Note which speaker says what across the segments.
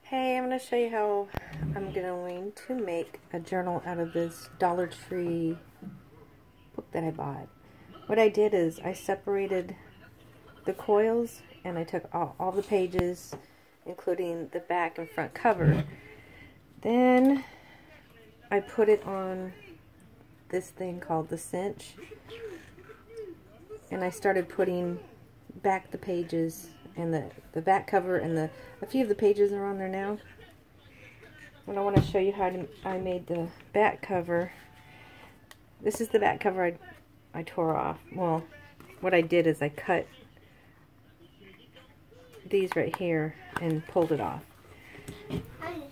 Speaker 1: Hey, I'm going to show you how I'm going to make a journal out of this Dollar Tree book that I bought. What I did is I separated the coils and I took all the pages, including the back and front cover. Then I put it on this thing called the cinch, and I started putting back the pages and the back cover, and a few of the pages are on there now. And I want to show you how I made the back cover. This is the back cover I tore off. Well, what I did is I cut these right here and pulled it off.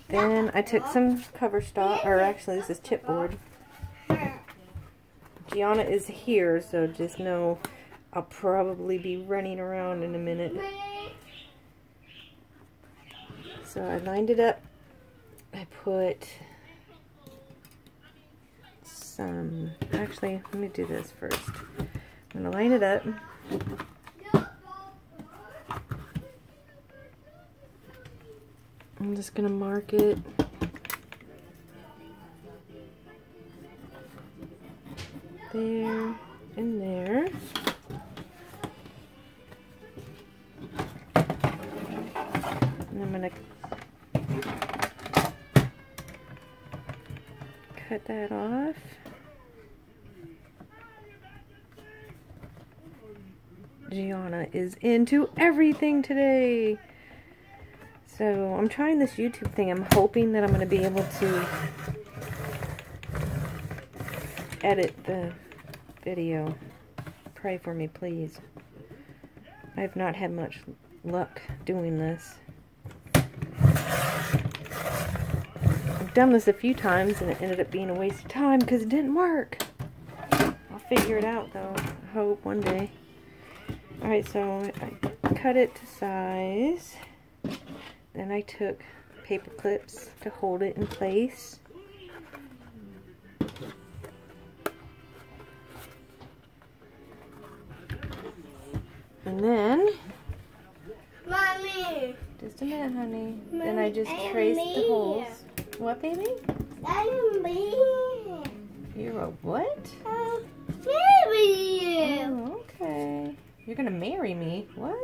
Speaker 1: Then I took some cover stock, or actually this is chipboard. Gianna is here, so just know I'll probably be running around in a minute. So I lined it up. I put some, actually, let me do this first. I'm going to line it up. I'm just going to mark it. There and there. And I'm going to cut that off. Gianna is into everything today. So I'm trying this YouTube thing. I'm hoping that I'm going to be able to edit the video. Pray for me, please. I've not had much luck doing this. I've done this a few times and it ended up being a waste of time because it didn't work. I'll figure it out though. I hope one day. Alright, so I cut it to size. Then I took paper clips to hold it in place. And then,
Speaker 2: Mommy,
Speaker 1: just a minute, honey.
Speaker 2: Mommy,
Speaker 1: then I just traced the holes. What, baby?
Speaker 2: I'm me.
Speaker 1: You're a what?
Speaker 2: Baby.
Speaker 1: Oh, okay. You're gonna marry me? What?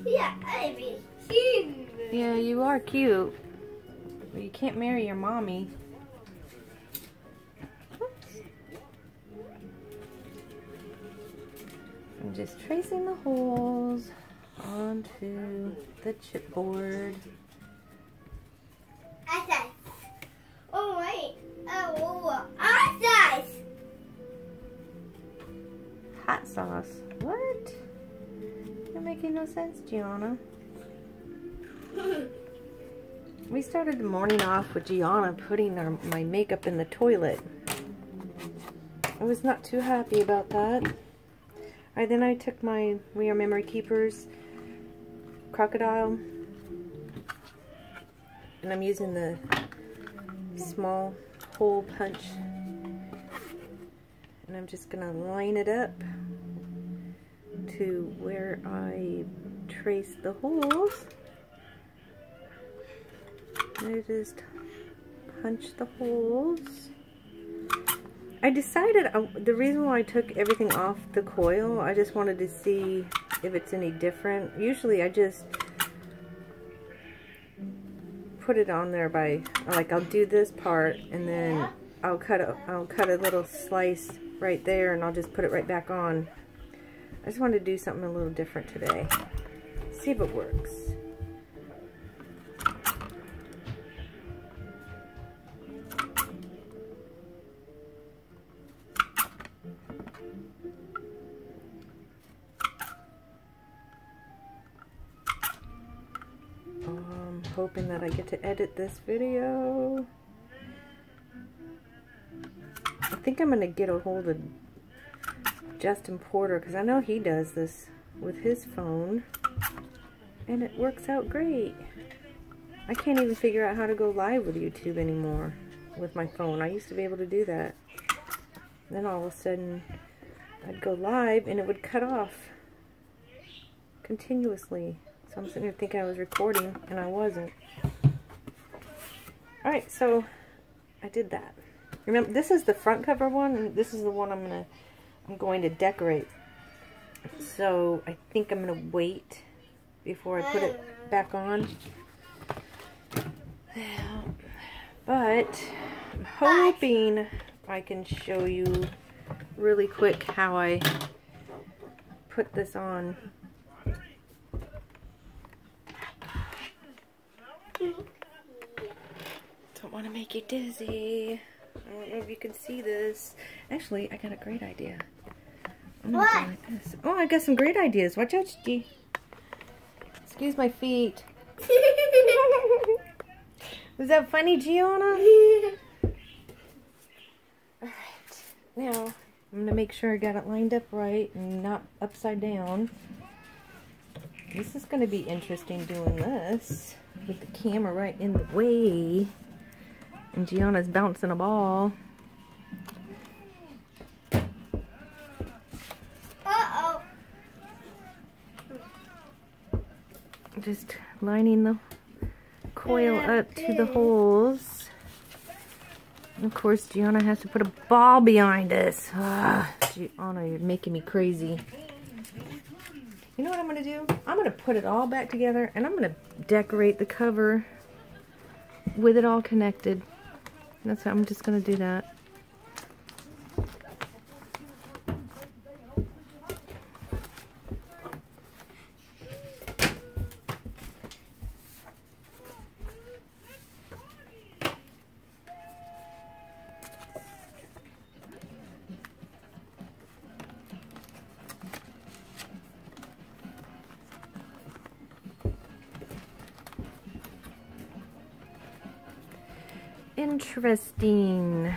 Speaker 2: Yeah, baby. Cute.
Speaker 1: Yeah, you are cute. But you can't marry your mommy. Oops. I'm just tracing the holes onto the chipboard.
Speaker 2: Ice. Oh wait. Oh, ice.
Speaker 1: Hot sauce. What? You're making no sense, Gianna. We started the morning off with Gianna putting my makeup in the toilet. I was not too happy about that. Alright, then I took my We Are Memory Keepers crocodile, and I'm using the small hole punch, and I'm just gonna line it up to where I traced the holes. I just punch the holes. I decided, the reason why I took everything off the coil, I just wanted to see if it's any different. Usually I just put it on there by, like, I'll do this part and then I'll cut a little slice right there and I'll just put it right back on. I just wanted to do something a little different today. See if it works. I'm hoping that I get to edit this video. I think I'm going to get a hold of Justin Porter, because I know he does this with his phone and it works out great. I can't even figure out how to go live with YouTube anymore with my phone. I used to be able to do that. Then all of a sudden I'd go live and it would cut off continuously. So I'm sitting here thinking I was recording and I wasn't. Alright, so I did that. Remember, this is the front cover one, and this is the one I'm going to decorate. So I think I'm gonna wait before I put it back on. But I'm hoping I can show you really quick how I put this on. Don't want to make you dizzy. I don't know if you can see this. Actually, I got a great idea. I'm gonna go like this. Oh, I got some great ideas. Watch out, G. Excuse my feet. Was that funny, Gianna? Alright, now I'm going to make sure I got it lined up right and not upside down. This is going to be interesting doing this with the camera right in the way. And Gianna's bouncing a ball.
Speaker 2: Uh-oh.
Speaker 1: Just lining the coil up to the holes. And of course, Gianna has to put a ball behind us. Gianna, you're making me crazy. You know what I'm going to do? I'm going to put it all back together, and I'm going to decorate the cover with it all connected. That's how I'm just going to do that. Interesting.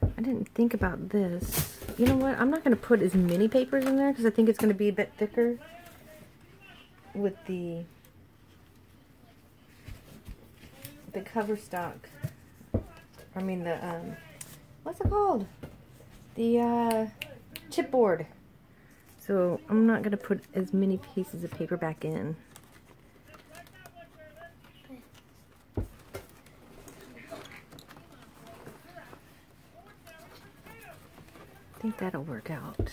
Speaker 1: I didn't think about this. You know what? I'm not going to put as many papers in there because I think it's going to be a bit thicker with the cover stock. I mean the what's it called? The chipboard. So I'm not going to put as many pieces of paper back in. I think that'll work out.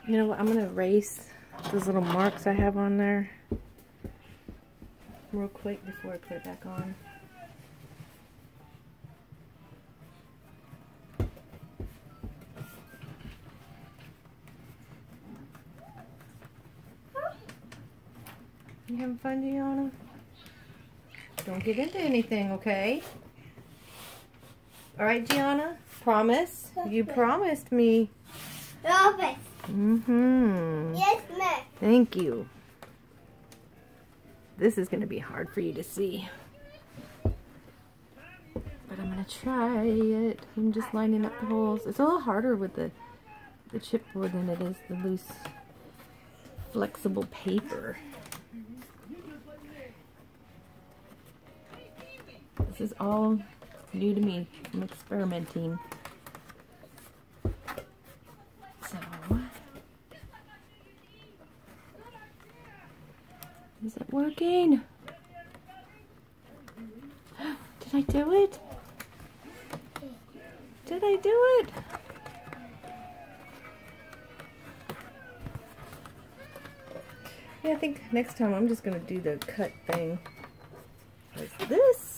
Speaker 1: You know what? I'm going to erase those little marks I have on there real quick before I put it back on. You having fun, Gianna? Don't get into anything, okay? Alright, Gianna? Promise? You promised me.
Speaker 2: Promise.
Speaker 1: Mm-hmm.
Speaker 2: Yes, ma'am.
Speaker 1: Thank you. This is going to be hard for you to see. But I'm going to try it. I'm just lining up the holes. It's a little harder with the chipboard than it is the loose, flexible paper. This is all new to me. I'm experimenting. So, is it working? Did I do it? Did I do it? Yeah, I think next time I'm just going to do the cut thing. Because this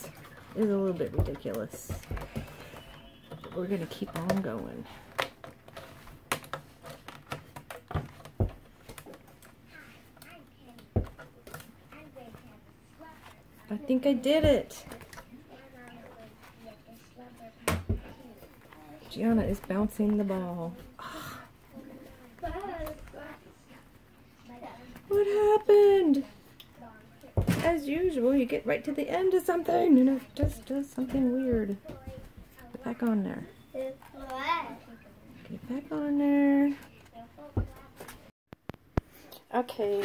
Speaker 1: is a little bit ridiculous. But we're going to keep on going. I think I did it. Gianna is bouncing the ball. What happened? As usual, you get right to the end of something and it just does something weird. Get back on there. Get back on there. Okay,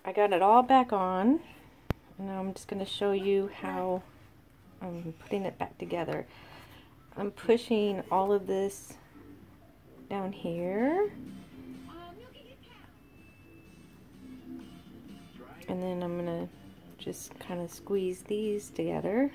Speaker 1: I got it all back on. Now I'm just going to show you how I'm putting it back together. I'm pushing all of this down here. And then I'm gonna just kind of squeeze these together.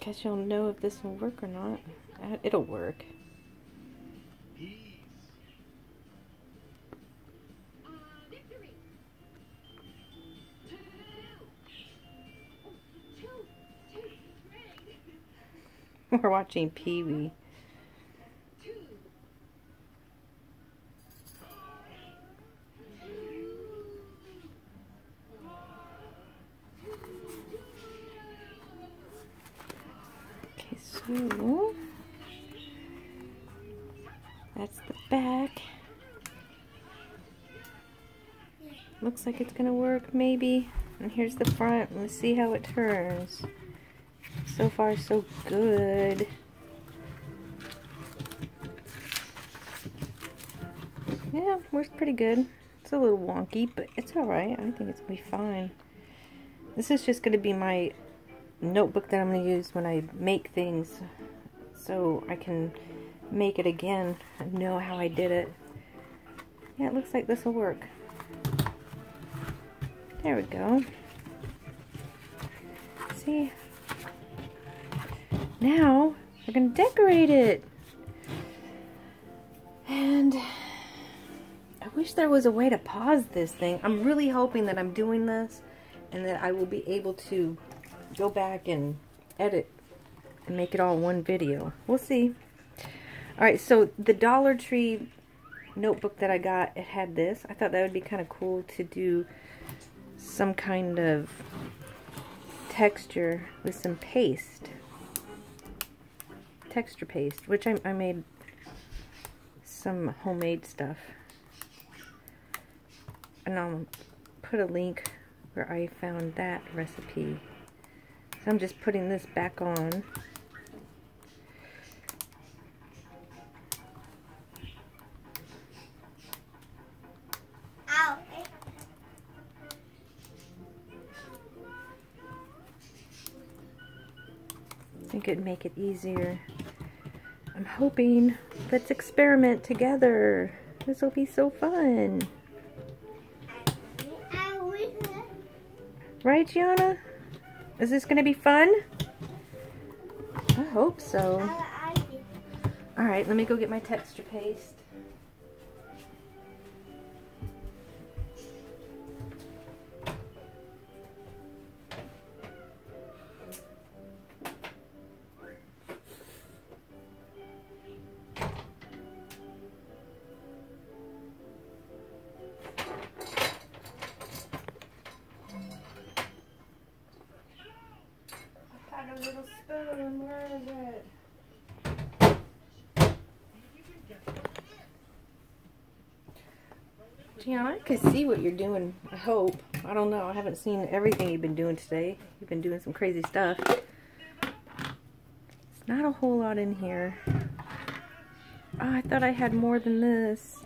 Speaker 1: Guess you'll know if this will work or not. It'll work. We're watching Pee-wee. Okay, so that's the back. Looks like it's gonna work, maybe. And here's the front. Let's see how it turns. So far, so good. Yeah, works pretty good. It's a little wonky, but it's alright. I think it's gonna be fine. This is just gonna be my notebook that I'm gonna use when I make things, so I can make it again and know how I did it. Yeah, it looks like this will work. There we go. See? Now, we're gonna decorate it. And I wish there was a way to pause this thing. I'm really hoping that I'm doing this and that I will be able to go back and edit and make it all one video. We'll see. Alright, so the Dollar Tree notebook that I got, it had this. I thought that would be kind of cool to do some kind of texture with some paste. Texture paste, which I made some homemade stuff. And I'll put a link where I found that recipe. So I'm just putting this back on.
Speaker 2: Ow.
Speaker 1: I think it'd make it easier. I'm hoping. Let's experiment together. This will be so fun. Right, Gianna? Is this going to be fun? I hope so. Alright, let me go get my texture paste. A little spoon, where is it? Gianna, I can see what you're doing, I hope. I don't know, I haven't seen everything you've been doing today. You've been doing some crazy stuff. It's not a whole lot in here. Oh, I thought I had more than this.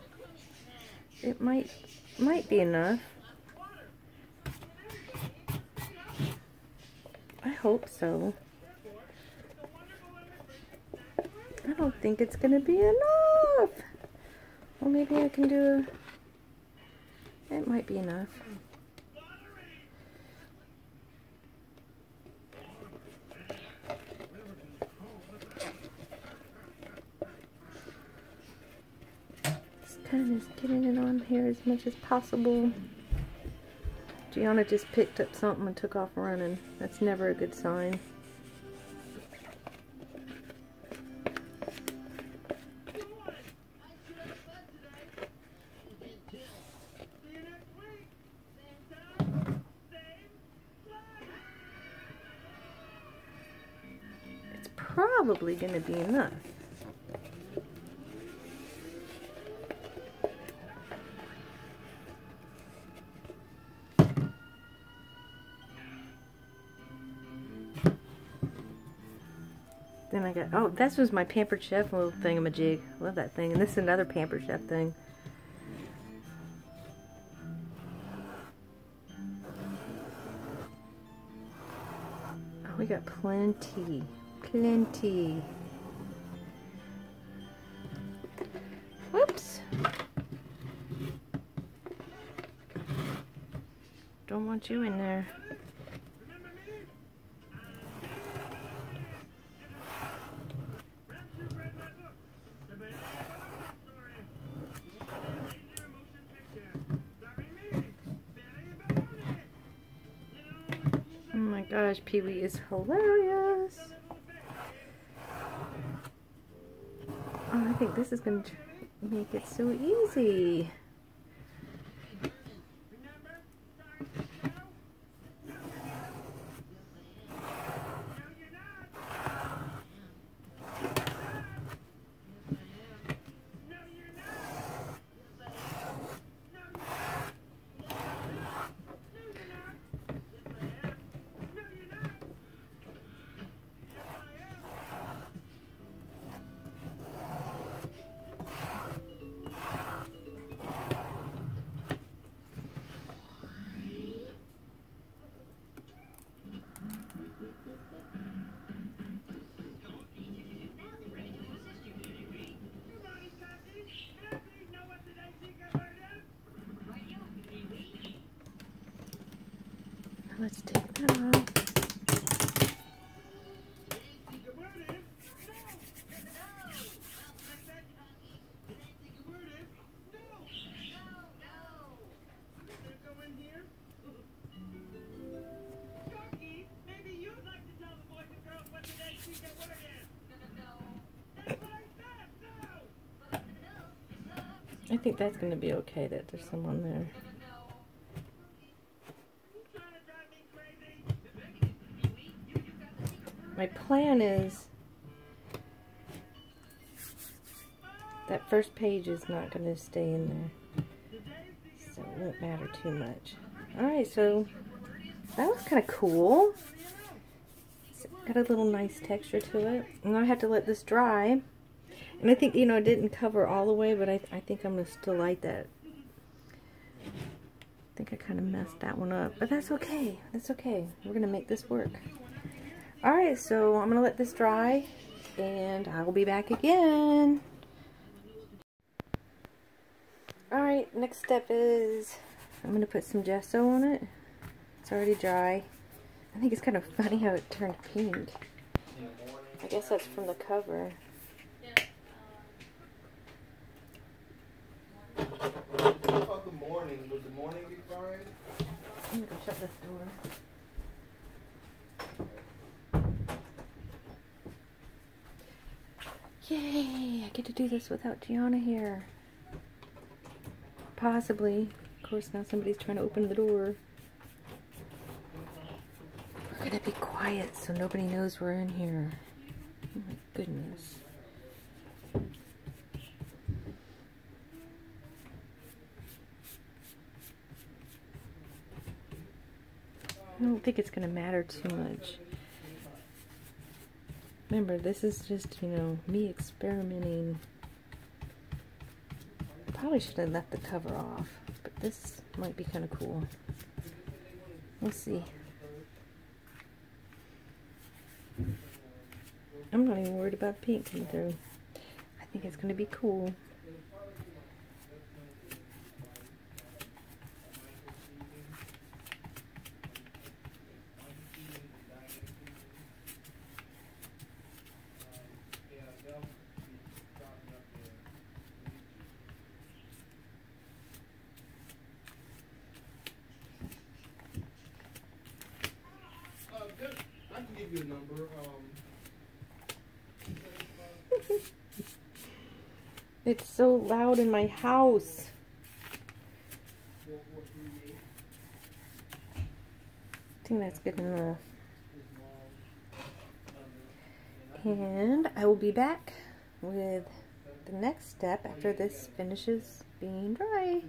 Speaker 1: It might be enough. I hope so. I don't think it's gonna be enough. Well, maybe I can do it might be enough. Just kind of getting it on here as much as possible. Gianna just picked up something and took off running. That's never a good sign. It's probably going to be enough. Then I got, oh, this was my Pampered Chef little thingamajig. Love that thing. And this is another Pampered Chef thing. We got plenty. Plenty. Whoops. Don't want you in there. Oh my gosh, Pee-wee is hilarious. Oh, I think this is going to make it so easy. Let's take that off. I think that's going to be okay that there's someone there. My plan is that first page is not going to stay in there, so it won't matter too much. Alright, so that was kind of cool. It's got a little nice texture to it. And I have to let this dry. And I think, you know, it didn't cover all the way, but I think I'm going to still like that. I think I kind of messed that one up, but that's okay. That's okay. We're going to make this work. Alright, so I'm going to let this dry, and I will be back again. Alright, next step is I'm going to put some gesso on it. It's already dry. I think it's kind of funny how it turned pink. I guess that's from the cover.
Speaker 3: What about the morning? Would the morning be fine?
Speaker 1: I'm going to go shut this door. Yay! I get to do this without Gianna here. Possibly. Of course, now somebody's trying to open the door. We're gonna be quiet so nobody knows we're in here. Oh my goodness. I don't think it's gonna matter too much. Remember, this is just, you know, me experimenting. I probably should have left the cover off, but this might be kind of cool. We'll see. I'm not even worried about pink coming through. I think it's going to be cool.
Speaker 3: I can give you a number.
Speaker 1: It's so loud in my house. I think that's good enough. And I will be back with the next step after this finishes being dry.